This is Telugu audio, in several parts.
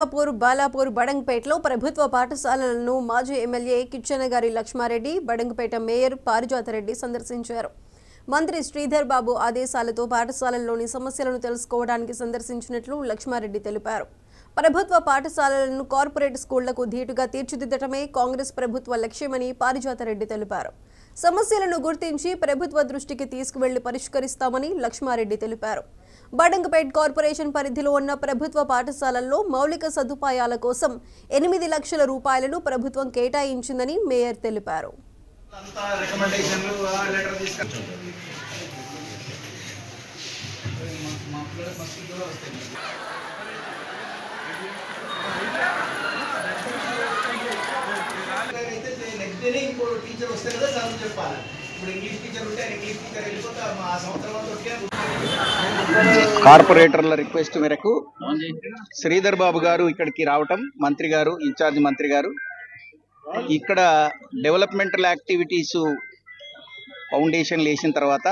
బాలాపూర్ బడంగపేటలో ప్రభుత్వ పాఠశాలలను మాజీ ఎమ్మెల్యే కిచ్చెనగారి లక్ష్మారెడ్డి, బడంగపేట మేయర్ పారిజాతరెడ్డి సందర్శించారు. మంత్రి శ్రీధర్ బాబు ఆదేశాలతో పాఠశాలల్లోని సమస్యలను తెలుసుకోవడానికి సందర్శించినట్లు లక్ష్మారెడ్డి తెలిపారు. ప్రభుత్వ పాఠశాలలను కార్పొరేట్ స్కూళ్లకు ధీటుగా తీర్చిదిద్దటమే కాంగ్రెస్ ప్రభుత్వ లక్ష్యమని పారిజాతరెడ్డి తెలిపారు. సమస్యలను గుర్తించి ప్రభుత్వ దృష్టికి తీసుకువెళ్లి పరిష్కరిస్తామని లక్ష్మారెడ్డి తెలిపారు. బడంగపేట్ కార్పొరేషన్ పరిధిలో ఉన్న ప్రభుత్వ పాఠశాలల్లో మౌలిక సదుపాయాల కోసం 8 లక్షల రూపాయలను ప్రభుత్వం కేటాయించిందని మేయర్ తెలిపారు. టీచర్ వస్తే కదా చదువు చెప్పాలి. ఇప్పుడు ఇంగ్లీష్ టీచర్ ఉంటే ఇంగ్లీష్ టీచర్ వెళ్ళిపోతే ఆ సంవత్సరం కార్పొరేటర్ల రిక్వెస్ట్ మేరకు శ్రీధర్ బాబు గారు ఇక్కడికి రావటం, మంత్రి గారు, ఇన్ఛార్జ్ మంత్రి గారు ఇక్కడ డెవలప్మెంటల్ యాక్టివిటీస్ ఫౌండేషన్ వేసిన తర్వాత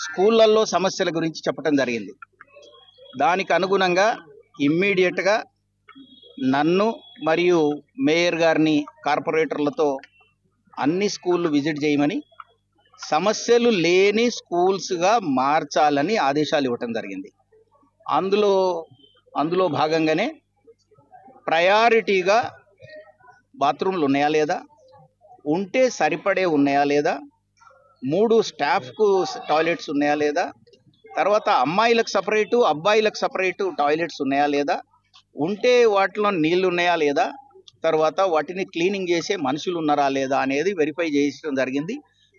స్కూళ్ళల్లో సమస్యల గురించి చెప్పడం జరిగింది. దానికి అనుగుణంగా ఇమ్మీడియట్గా నన్ను మరియు మేయర్ గారిని కార్పొరేటర్లతో అన్ని స్కూళ్ళు విజిట్ చేయమని, సమస్యలు లేని స్కూల్స్గా మార్చాలని ఆదేశాలు ఇవ్వటం జరిగింది. అందులో భాగంగానే ప్రయారిటీగా బాత్రూమ్లు ఉన్నాయా లేదా, ఉంటే సరిపడే ఉన్నాయా లేదా, 3 స్టాఫ్కు టాయిలెట్స్ ఉన్నాయా లేదా, తర్వాత అమ్మాయిలకు సపరేటు అబ్బాయిలకు సపరేటు టాయిలెట్స్ ఉన్నాయా లేదా, ఉంటే వాటిలో నీళ్లు ఉన్నాయా లేదా, తర్వాత వాటిని క్లీనింగ్ చేసే మనుషులు ఉన్నారా లేదా అనేది వెరిఫై చేయడం జరిగింది.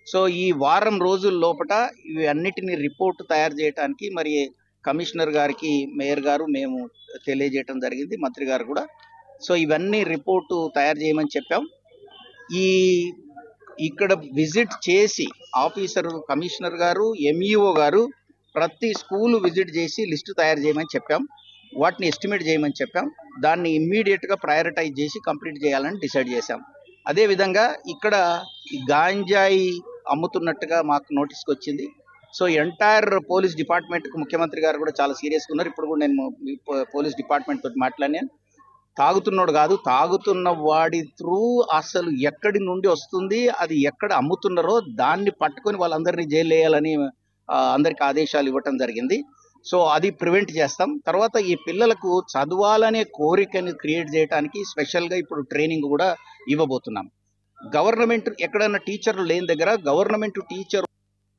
సో ఈ వారం రోజుల లోపల ఇవి అన్నిటిని రిపోర్ట్ తయారు చేయడానికి మరి కమిషనర్ గారికి మేయర్ గారు మేము తెలియజేయడం జరిగింది, మంత్రి గారు కూడా. సో ఇవన్నీ రిపోర్టు తయారు చేయమని చెప్పాం. ఇక్కడ విజిట్ చేసి ఆఫీసర్ కమిషనర్ గారు, ఎంఈఓ గారు ప్రతి స్కూల్ విజిట్ చేసి లిస్టు తయారు చేయమని చెప్పాం. వాటిని ఎస్టిమేట్ చేయమని చెప్పాం. దాన్ని ఇమ్మీడియట్గా ప్రయారిటైజ్ చేసి కంప్లీట్ చేయాలని డిసైడ్ చేశాం. అదేవిధంగా ఇక్కడ గాంజాయి అమ్ముతున్నట్టుగా మాకు నోటీస్కి వచ్చింది. సో ఎంటైర్ పోలీస్ డిపార్ట్మెంట్కి ముఖ్యమంత్రి గారు కూడా చాలా సీరియస్గా ఉన్నారు. ఇప్పుడు కూడా నేను పోలీస్ డిపార్ట్మెంట్ తోటి మాట్లాడినాను. తాగుతున్నాడు కాదు, తాగుతున్న వాడి త్రూ అసలు ఎక్కడి నుండి వస్తుంది, అది ఎక్కడ అమ్ముతున్నారో దాన్ని పట్టుకొని వాళ్ళందరినీ జైలు వేయాలని అందరికి ఆదేశాలు ఇవ్వటం జరిగింది. సో అది ప్రివెంట్ చేస్తాం. తర్వాత ఈ పిల్లలకు చదవాలనే కోరికని క్రియేట్ చేయడానికి స్పెషల్గా ఇప్పుడు ట్రైనింగ్ కూడా ఇవ్వబోతున్నాం. గవర్నమెంట్ ఎక్కడైనా టీచర్లు లేని దగ్గర గవర్నమెంట్ టీచర్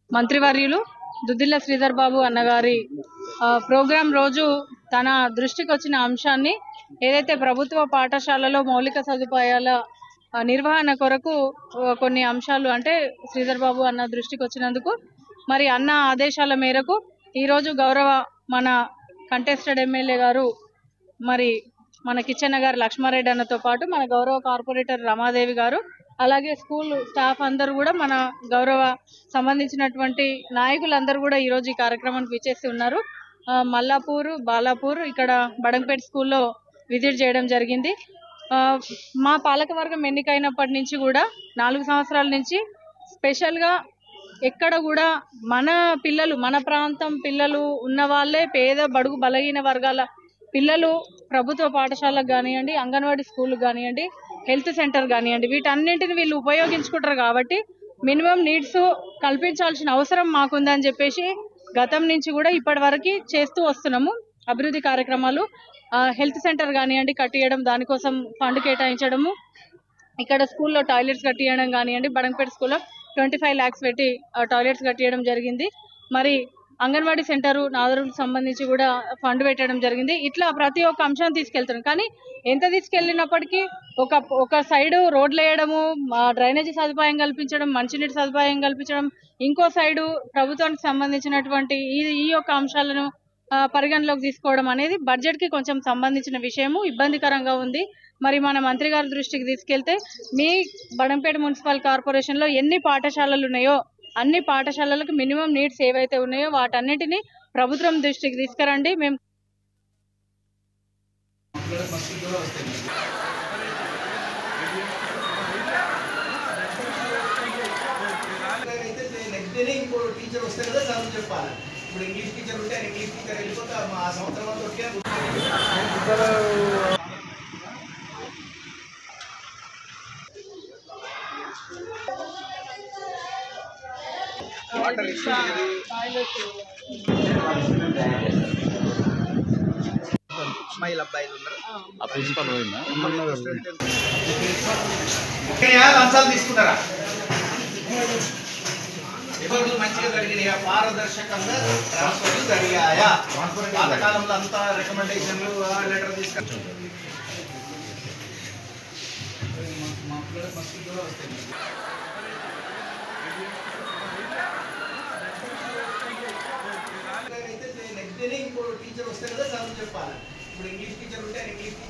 మంత్రివర్యులు దుద్దిల్ల శ్రీధర్ బాబు అన్నగారి ప్రోగ్రాం రోజు తన దృష్టికి వచ్చిన అంశాన్ని, ఏదైతే ప్రభుత్వ పాఠశాలలో మౌలిక సదుపాయాల నిర్వహణ కొరకు కొన్ని అంశాలు అంటే శ్రీధర్ బాబు అన్న దృష్టికి వచ్చినందుకు మరి అన్న ఆదేశాల మేరకు ఈరోజు గౌరవ మన కంటెస్టెడ్ ఎమ్మెల్యే గారు మరి మన కిచ్చెనగారి లక్ష్మారెడ్డి అన్నతో పాటు మన గౌరవ కార్పొరేటర్ రమాదేవి గారు, అలాగే స్కూల్ స్టాఫ్ అందరూ కూడా, మన గౌరవ సంబంధించినటువంటి నాయకులందరూ కూడా ఈరోజు ఈ కార్యక్రమానికి విచ్చేసి ఉన్నారు. మల్లాపూర్, బాలాపూర్, ఇక్కడ బడంగపేట స్కూల్లో విజిట్ చేయడం జరిగింది. మా పాలకవర్గం ఎన్నికైనప్పటి నుంచి కూడా 4 సంవత్సరాల నుంచి స్పెషల్గా ఎక్కడ కూడా మన పిల్లలు, మన ప్రాంతం పిల్లలు ఉన్న వాళ్ళే, పేద బడుగు బలహీన వర్గాల పిల్లలు ప్రభుత్వ పాఠశాలకు కానివ్వండి, అంగన్వాడీ స్కూల్ కానివ్వండి, హెల్త్ సెంటర్ కానివ్వండి, వీటన్నింటిని వీళ్ళు ఉపయోగించుకుంటారు. కాబట్టి మినిమం నీడ్స్ కల్పించాల్సిన అవసరం మాకుందని చెప్పేసి గతం నుంచి కూడా ఇప్పటి వరకు చేస్తూ వస్తున్నాము. అభివృద్ధి కార్యక్రమాలు హెల్త్ సెంటర్ కానివ్వండి కట్టియడం, దానికోసం ఫండ్ కేటాయించడము, ఇక్కడ స్కూల్లో టాయిలెట్స్ కట్టియడం కానివ్వండి, బడంగపేట స్కూల్లో 25 lakhs పెట్టి టాయిలెట్స్ కట్టియడం జరిగింది. మరి అంగన్వాడీ సెంటరు నాదరులకు సంబంధించి కూడా ఫండ్ పెట్టడం జరిగింది. ఇట్లా ప్రతి ఒక్క అంశాన్ని తీసుకెళ్తున్నాం. కానీ ఎంత తీసుకెళ్ళినప్పటికీ ఒక సైడు రోడ్లు వేయడము, డ్రైనేజీ సదుపాయం కల్పించడం, మంచినీటి సదుపాయం కల్పించడం, ఇంకో సైడు ప్రభుత్వానికి సంబంధించినటువంటి ఈ యొక్క అంశాలను పరిగణలోకి తీసుకోవడం అనేది బడ్జెట్కి కొంచెం సంబంధించిన విషయము, ఇబ్బందికరంగా ఉంది. మరి మన మంత్రి గారి దృష్టికి తీసుకెళ్తే మీ బడంగపేట మున్సిపల్ కార్పొరేషన్లో ఎన్ని పాఠశాలలు ఉన్నాయో అన్ని పాఠశాలలకు మినిమం నీడ్స్ ఏవైతే ఉన్నాయో వాటన్నిటిని ప్రభుత్వం దృష్టికి తీసుకురండి. మేము టీచర్ వస్తే కదా చదువు చెప్పాలి. ఇప్పుడు ఇంగ్లీష్ టీచర్ ఉంటే ఇంగ్లీష్ టీచర్ వెళ్ళిపోతే ఆ సంవత్సరం అంతా ఒకే వాటర్ ఇష్యూ అమ్మాయిలు అబ్బాయిలు ఉన్నారు. లంచాలు తీసుకున్నారా? ఎవరు మంచిగా జరిగినాయా? పారదర్శకంగా ట్రాన్స్ఫర్లు జరిగాయా? పాతకాలంలో అంతా రికమెండేషన్లు లెటర్ తీసుకొచ్చారు. నెక్స్ట్ డేనే ఇంకో టీచర్ వస్తే కదా చదువు చెప్పాలి. ఇప్పుడు ఇంగ్లీష్ టీచర్ ఉంటే ఇంగ్లీష్ టీచర్